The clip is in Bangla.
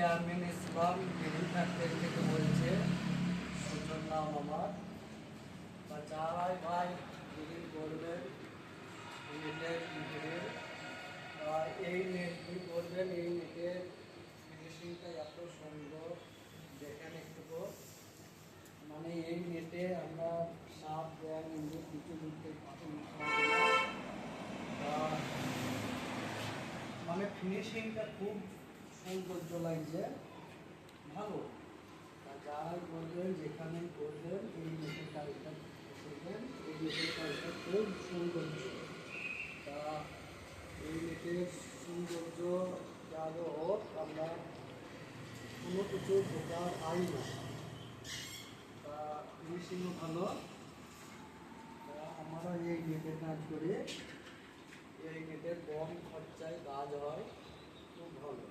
চেয়ারম্যান ইসলাম গ্রিন ফ্যাক্টরি থেকে বলছে, সুজন নাম আমার। বা যারাই ভাই গ্রিন করবেন নেটের ভিতরে, এই নেট করবেন, এই নেটের ফিনিশিংটা এত সুন্দর দেখেন একটু। মানে এই নেটে আমরা সাপ ব্যাং ইঁদুর কিছু দিতে মানে ফিনিশিংটা খুব সৌন্দর্য লাগছে, ভালো। যারাই করবেন যেখানে করবেন এই নেটের কাজটা করবেন, এই নেটের কাজটা খুব সৌন্দর্য। তা এই নেটের সৌন্দর্য যারও হোক, আমরা কোনো কিছু ঢোকার আই না। তা ফিনিশিংও ভালো। তা আমরা এই নেটের কাজ করি, এই নেটের কম খরচায় কাজ হয়, খুব ভালো।